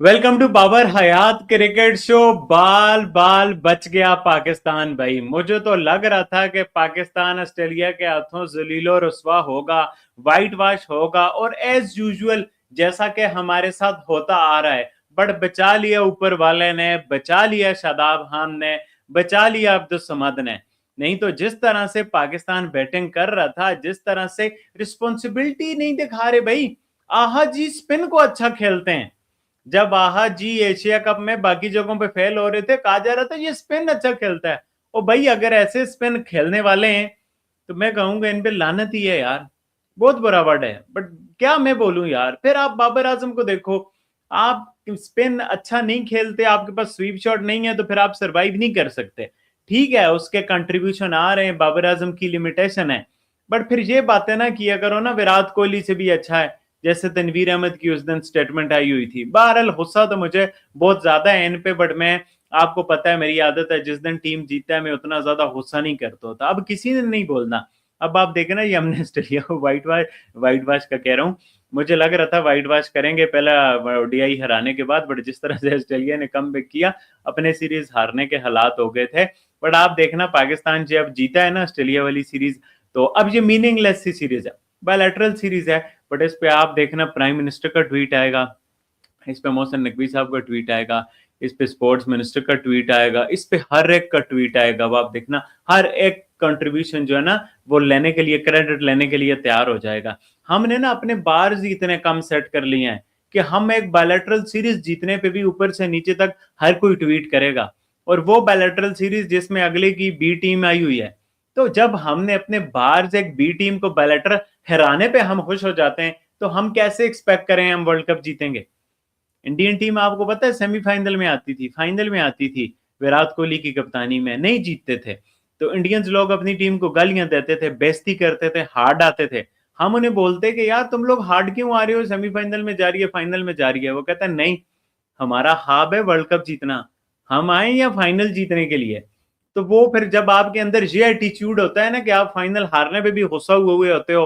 Welcome to Babar Hayat cricket show. बाल बाल बच गया पाकिस्तान भाई। मुझे तो लग रहा था कि पाकिस्तान ऑस्ट्रेलिया के हाथों जलीलो रुस्वा होगा, वाइट वॉश होगा और एज यूजुअल जैसा कि हमारे साथ होता आ रहा है। बट बचा लिया ऊपर वाले ने, बचा लिया शादाब खान ने, बचा लिया अब्दुल समद ने। नहीं तो जिस तरह से पाकिस्तान बैटिंग कर रहा था, जिस तरह से रिस्पॉन्सिबिलिटी नहीं दिखा रहे भाई। आहा जी स्पिन को अच्छा खेलते हैं। जब आहा जी एशिया कप में बाकी जगहों पे फेल हो रहे थे, कहा जा रहा था ये स्पिन अच्छा खेलता है। ओ भाई, अगर ऐसे स्पिन खेलने वाले हैं तो मैं कहूंगा इन पे लानत ही है यार। बहुत बुरा वर्ड है, बट क्या मैं बोलूं यार। फिर आप बाबर आजम को देखो, आप स्पिन अच्छा नहीं खेलते, आपके पास स्वीप शॉट नहीं है, तो फिर आप सरवाइव नहीं कर सकते। ठीक है, उसके कंट्रीब्यूशन आ रहे हैं, बाबर आजम की लिमिटेशन है। बट फिर ये बातें ना किया करो ना, विराट कोहली से भी अच्छा है, जैसे तनवीर अहमद की उस दिन स्टेटमेंट आई हुई थी। बहरहाल गुस्सा तो मुझे बहुत ज्यादा है इन पे, बट मैं, आपको पता है मेरी आदत है, जिस दिन टीम जीतता है मैं उतना ज्यादा गुस्सा नहीं करता होता। अब किसी ने नहीं बोलना। अब आप देखना, ये हमने ऑस्ट्रेलिया को व्हाइट वॉश का कह रहा हूँ। मुझे लग रहा था व्हाइट वॉश करेंगे पहला ओडीआई हराने के बाद, बट जिस तरह से ऑस्ट्रेलिया ने कम किया, अपने सीरीज हारने के हालात हो गए थे। बट आप देखना, पाकिस्तान जब जीता है ना ऑस्ट्रेलिया वाली सीरीज, तो अब ये मीनिंगलेस सी सीरीज है, बायलैटरल सीरीज है। बट इस पे आप देखना प्राइम मिनिस्टर का ट्वीट आएगा, इस पे मोहसिन नकवी साहब का ट्वीट आएगा, इस पे स्पोर्ट्स मिनिस्टर का ट्वीट आएगा, इस पे हर एक का ट्वीट आएगा। वो आप देखना, हर एक कंट्रीब्यूशन जो है ना, वो लेने के लिए, क्रेडिट लेने के लिए तैयार हो जाएगा। हमने ना अपने बार्स ही इतने कम सेट कर लिए हैं कि हम एक बायलैटरल सीरीज जीतने पे भी ऊपर से नीचे तक हर कोई ट्वीट करेगा। और वो बायलैटरल सीरीज जिसमें अगले की बी टीम आई हुई है। तो जब हमने अपने बाहर एक बी टीम को बायलैटरल हराने पे हम खुश हो जाते हैं, तो हम कैसे एक्सपेक्ट करें हम वर्ल्ड कप जीतेंगे। इंडियन टीम आपको पता है सेमीफाइनल में आती थी, फाइनल में आती थी, विराट कोहली की कप्तानी में नहीं जीतते थे। तो इंडियंस लोग अपनी टीम को गालियां देते थे, बेइज्जती करते थे, हार्ड आते थे। हम उन्हें बोलते कि यार तुम लोग हार्ड क्यों आ रहे हो, सेमीफाइनल में जा रही है, फाइनल में जा रही है। वो कहता है नहीं, हमारा हाब है वर्ल्ड कप जीतना, हम आए या फाइनल जीतने के लिए। तो वो फिर जब आपके अंदर ये एटीट्यूड होता है ना कि आप फाइनल हारने पे भी गुस्सा हुए होते हो,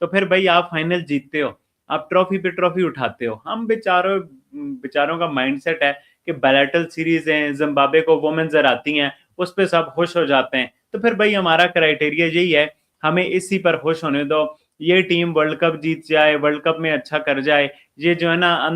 तो फिर भाई आप फाइनल जीतते हो, आप ट्रॉफी पे ट्रॉफी उठाते हो। हम बेचारों बेचारों का माइंडसेट है कि बैलेटल सीरीज है, जिम्बाब्वे को वोमेन्स हराती हैं, उस पर सब खुश हो जाते हैं। तो फिर भाई हमारा क्राइटेरिया यही है, हमें इसी पर खुश होने दो। ये टीम वर्ल्ड कप जीत जाए, वर्ल्ड कप में अच्छा कर जाए। ये जो है ना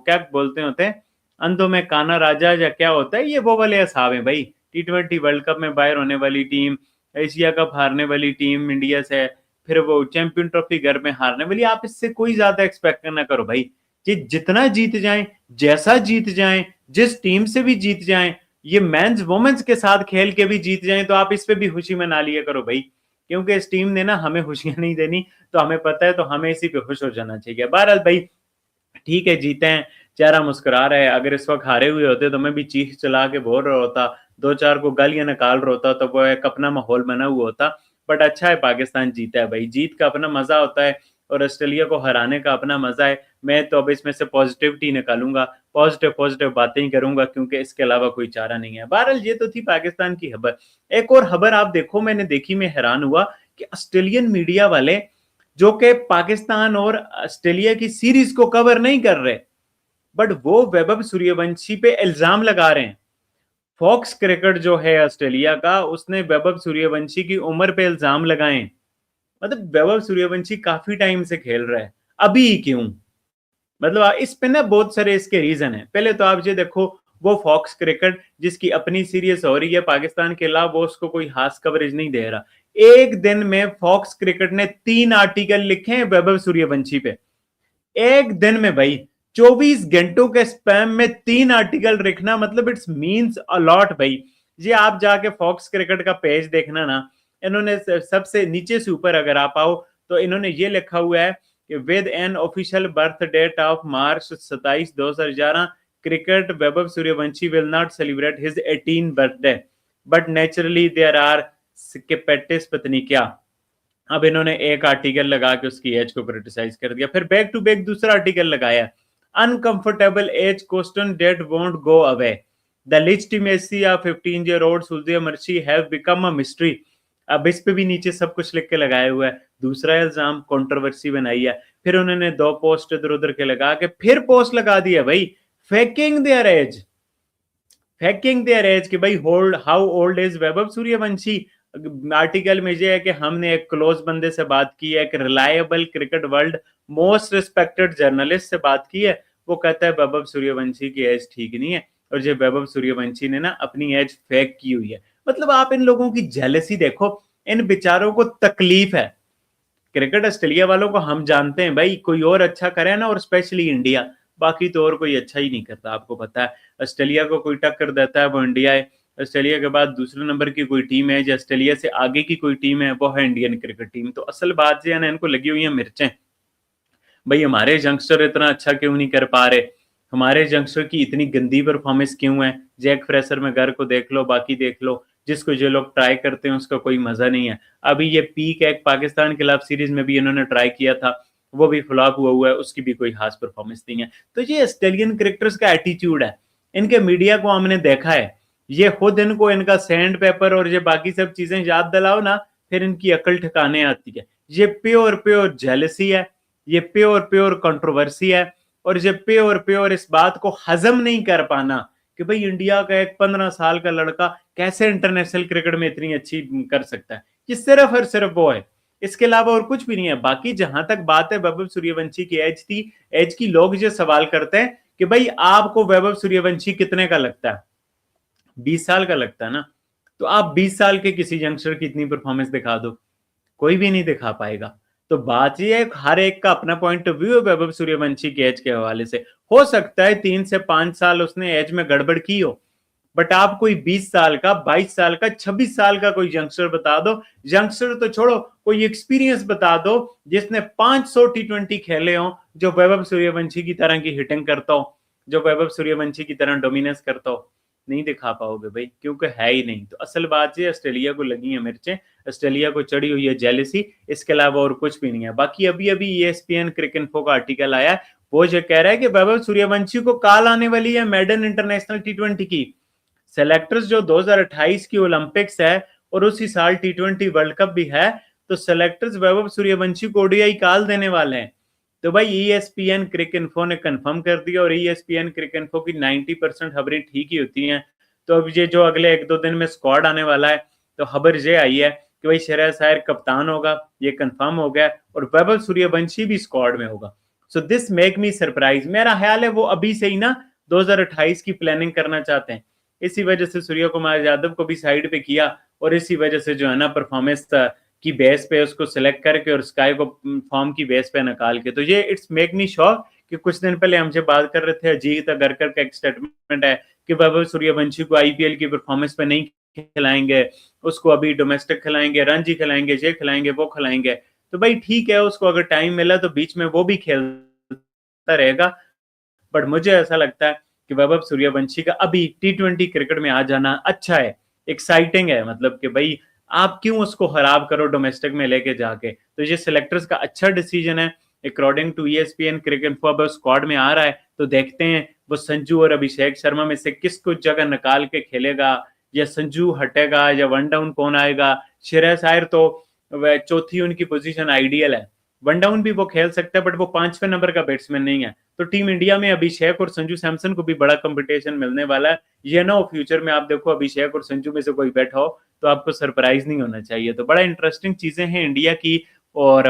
क्या बोलते होते हैं, अंधों में काना राजा या क्या होता है, ये वो वाले हिसाब है भाई। T20 वर्ल्ड कप में बाहर होने वाली टीम, एशिया कप हारने वाली टीम इंडिया से, फिर वो चैंपियन ट्रॉफी घर में हारने वाली, आप इससे कोई ज्यादा एक्सपेक्ट ना करो भाई। ये जितना जीत जाएं, जैसा जीत जाएं, जिस टीम से भी जीत जाएं, ये मेंस वुमेन्स के साथ खेल के भी जीत जाएं, तो आप इस पे भी खुशी मना लिया करो भाई। क्योंकि इस टीम ने ना हमें खुशियां नहीं देनी, तो हमें पता है, तो हमें इसी पे खुश हो जाना चाहिए। बहरहाल भाई, ठीक है, जीते हैं, चेहरा मुस्कुरा रहा है। अगर इस वक्त हारे हुए होते तो मैं भी चीख चला के बोल रहा होता, दो चार को गालियां निकाल रहा होता, तो वो एक अपना माहौल बना हुआ होता। बट अच्छा है, पाकिस्तान जीता है भाई, जीत का अपना मजा होता है और ऑस्ट्रेलिया को हराने का अपना मजा है। मैं तो अब इसमें से पॉजिटिविटी निकालूंगा, पॉजिटिव पॉजिटिव बातें ही करूंगा, क्योंकि इसके अलावा कोई चारा नहीं है। बहरहाल ये तो थी पाकिस्तान की खबर। एक और खबर आप देखो, मैंने देखी, मैं हैरान हुआ कि ऑस्ट्रेलियन मीडिया वाले, जो कि पाकिस्तान और ऑस्ट्रेलिया की सीरीज को कवर नहीं कर रहे, बट वो वैभव सूर्यवंशी पे इल्जाम लगा रहे हैं। फॉक्स क्रिकेट जो है ऑस्ट्रेलिया का, उसने वैभव सूर्यवंशी की उम्र पे इल्जाम लगाए। मतलब वैभव सूर्यवंशी काफी टाइम से खेल रहा है, अभी क्यों? मतलब इस पे ना बहुत सारे इसके रीजन है। पहले तो आप ये देखो, वो फॉक्स क्रिकेट जिसकी अपनी सीरीज हो रही है पाकिस्तान के खिलाफ, वो उसको कोई खास कवरेज नहीं दे रहा। एक दिन में फॉक्स क्रिकेट ने 3 आर्टिकल लिखे हैं वैभव सूर्यवंशी पे, एक दिन में भाई। 24 घंटों के स्पैम में 3 आर्टिकल लिखना, मतलब इट्स मींस अलॉट भाई। ये आप जाके फॉक्स क्रिकेट का पेज देखना ना, इन्होंने सबसे नीचे से ऊपर अगर आप आओ, तो इन्होंने ये लिखा हुआ है कि with an official birth date of March 27 2011, cricket Vaibhav Suryavanshi will not celebrate his 18 birthday, but naturally there are sceptics, पत्नी क्या। अब इन्होंने एक आर्टिकल लगा के उसकी एज को क्रिटिसाइज कर दिया, फिर बैक टू बैक दूसरा आर्टिकल लगाया, uncomfortable age question that won't go away, the legitimacy of 15-year-old सुल्जिया मर्शी हैव बिकम अ मिस्ट्री। अब इस पे भी नीचे सब कुछ लिख के लगाया हुआ है, दूसरा इल्जाम, कंट्रोवर्सी बनाई है। फिर उन्होंने 2 पोस्ट इधर उधर के लगा के फिर पोस्ट लगा दिया भाई, faking their age, faking their age कि भाई hold how old is Vaibhav Suryavanshi. Article में ये है कि हमने एक क्लोज बंदे से बात की है, एक reliable cricket world most respected journalist से बात की है, वो कहता है वैभव सूर्यवंशी की एज ठीक नहीं है, और ये वैभव सूर्यवंशी ने ना अपनी एज फेक की हुई है। मतलब आप इन लोगों की जेलसी देखो, इन बेचारों को तकलीफ है। क्रिकेट ऑस्ट्रेलिया वालों को हम जानते हैं भाई, कोई और अच्छा करे ना, और स्पेशली इंडिया, बाकी तो और कोई अच्छा ही नहीं करता। आपको पता है ऑस्ट्रेलिया को कोई टक्कर देता है वो इंडिया है, ऑस्ट्रेलिया के बाद दूसरे नंबर की कोई टीम है, जो ऑस्ट्रेलिया से आगे की कोई टीम है वो है इंडियन क्रिकेट टीम। तो असल बात जो है ना, इनको लगी हुई है मिर्चें, भाई हमारे यंगस्टर इतना अच्छा क्यों नहीं कर पा रहे, हमारे यंगस्टर की इतनी गंदी परफॉर्मेंस क्यों है। जैक फ्रेशर में घर को देख लो, बाकी देख लो, जिसको जो लोग ट्राई करते हैं उसका कोई मजा नहीं है। अभी ये पीक है, पाकिस्तान के खिलाफ सीरीज में भी इन्होंने ट्राई किया था, वो भी फ्लॉप हुआ है, उसकी भी कोई खास परफॉर्मेंस नहीं है। तो ये ऑस्ट्रेलियन क्रिकेटर्स का एटीट्यूड है। इनके मीडिया को हमने देखा है, ये खुद इनको इनका सैंड पेपर और ये बाकी सब चीजें याद दिलाओ ना, फिर इनकी अकल ठिकाने आती है। ये प्योर प्योर जेलसी है, ये प्योर प्योर कंट्रोवर्सी है, और ये प्योर प्योर इस बात को हजम नहीं कर पाना कि भाई इंडिया का एक 15 साल का लड़का कैसे इंटरनेशनल क्रिकेट में इतनी अच्छी कर सकता है। ये सिर्फ और सिर्फ वो है, इसके अलावा और कुछ भी नहीं है। बाकी जहां तक बात है वैभव सूर्यवंशी की एज थी, एज की लोग ये सवाल करते हैं कि भाई आपको वैभव सूर्यवंशी कितने का लगता है, 20 साल का लगता है ना, तो आप 20 साल के किसी यंगस्टर की इतनी परफॉर्मेंस दिखा दो, कोई भी नहीं दिखा पाएगा। तो बात ये है, हर एक का अपना पॉइंट ऑफ व्यू है वैभव सूर्यवंशी के एज के हवाले से। हो सकता है 3 से 5 साल उसने एज में गड़बड़ की हो, बट आप कोई 20 साल का, 22 साल का, 26 साल का कोई यंगस्टर बता दो, यंगस्टर तो छोड़ो, कोई एक्सपीरियंस बता दो जिसने 500 T20 खेले हो, जो वैभव सूर्यवंशी की तरह की हिटिंग करता हो, जो वैभव सूर्यवंशी की तरह डोमिनेंस करता हो। नहीं दिखा पाओगे भाई, क्योंकि है ही नहीं। तो असल बात ये, ऑस्ट्रेलिया को लगी है मिर्चें, ऑस्ट्रेलिया को चढ़ी हुई है जेलसी, इसके अलावा और कुछ भी नहीं है। बाकी अभी अभी ESPN क्रिक इन्फो का आर्टिकल आया, वो जो कह रहा है कि वैभव सूर्यवंशी को काल आने वाली है मेडन इंटरनेशनल T20 की। सेलेक्टर्स जो 2028 की ओलंपिक्स है और उसी साल T20 वर्ल्ड कप भी है, तो सेलेक्टर्स वैभव सूर्यवंशी को ODI काल देने वाले हैं। तो भाई ESPN क्रिक इन्फो ने कंफर्म कर दिया, और ESPN क्रिक इन्फो की 90% खबरें ठीक ही होती हैं। तो अब ये जो अगले 1-2 दिन में स्क्वाड आने वाला है, तो खबर ये आई है कि भाई श्रेयस अय्यर कप्तान होगा, ये कंफर्म हो गया, और वैभव सूर्यवंशी भी स्क्वाड में होगा। So this make me surprise. मेरा ख्याल है वो अभी से ही ना 2028 की प्लानिंग करना चाहते हैं। इसी वजह से सूर्य कुमार यादव को भी साइड पे किया, और इसी वजह से जो है ना परफॉर्मेंस की बेस पे उसको सिलेक्ट करके और स्काई को फॉर्म की बेस पे निकाल के। तो ये इट्स मेक मी श्योर कि कुछ दिन पहले हमसे बात कर रहे थे, अजीत अगरकर का एक स्टेटमेंट है कि वैभव सूर्यवंशी को IPL की परफॉर्मेंस पे नहीं खिलाएंगे, उसको अभी डोमेस्टिक खिलाएंगे, रणजी खिलाएंगे, ये खिलाएंगे, वो खिलाएंगे। तो भाई ठीक है, उसको अगर टाइम मिला तो बीच में वो भी खेलता रहेगा, बट मुझे ऐसा लगता है कि वैभव सूर्यवंशी का अभी T20 क्रिकेट में आ जाना अच्छा है, एक्साइटिंग है। मतलब कि भाई आप क्यों उसको खराब करो डोमेस्टिक में लेके जाके। तो ये सिलेक्टर्स का अच्छा डिसीजन है। According to ESPN cricket info अब स्क्वाड में आ रहा है, तो देखते हैं वो संजू और अभिषेक शर्मा में से किसको जगह निकाल के खेलेगा, या संजू हटेगा, या वन डाउन कौन आएगा। श्रेयस अय्यर तो चौथी उनकी पोजीशन आइडियल है, वन डाउन भी वो खेल सकता है, बट वो 5वें नंबर का बैट्समैन नहीं है। तो टीम इंडिया में अभिषेक और संजू सैमसन को भी बड़ा कंपटीशन मिलने वाला है। ये ना हो फ्यूचर में आप देखो अभिषेक और संजू में से कोई बैठा हो तो आपको सरप्राइज नहीं होना चाहिए। तो बड़ा इंटरेस्टिंग चीजें हैं इंडिया की। और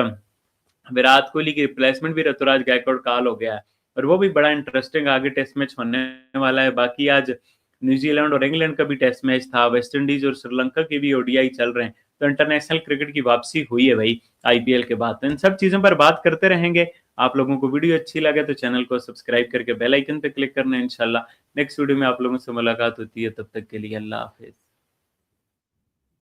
विराट कोहली की रिप्लेसमेंट भी ऋतुराज गायकवाड़ काल हो गया है, और वो भी बड़ा इंटरेस्टिंग आगे टेस्ट मैच होने वाला है। बाकी आज न्यूजीलैंड और इंग्लैंड का भी टेस्ट मैच था, वेस्ट इंडीज और श्रीलंका की भी ODI चल रहे हैं। तो इंटरनेशनल क्रिकेट की वापसी हुई है भाई IPL के बाद। तो इन सब चीजों पर बात करते रहेंगे। आप लोगों को वीडियो अच्छी लगे तो चैनल को सब्सक्राइब करके बेल आइकन पे क्लिक करना है। इंशाल्लाह नेक्स्ट वीडियो में आप लोगों से मुलाकात होती है, तब तक के लिए अल्लाह हाफिज।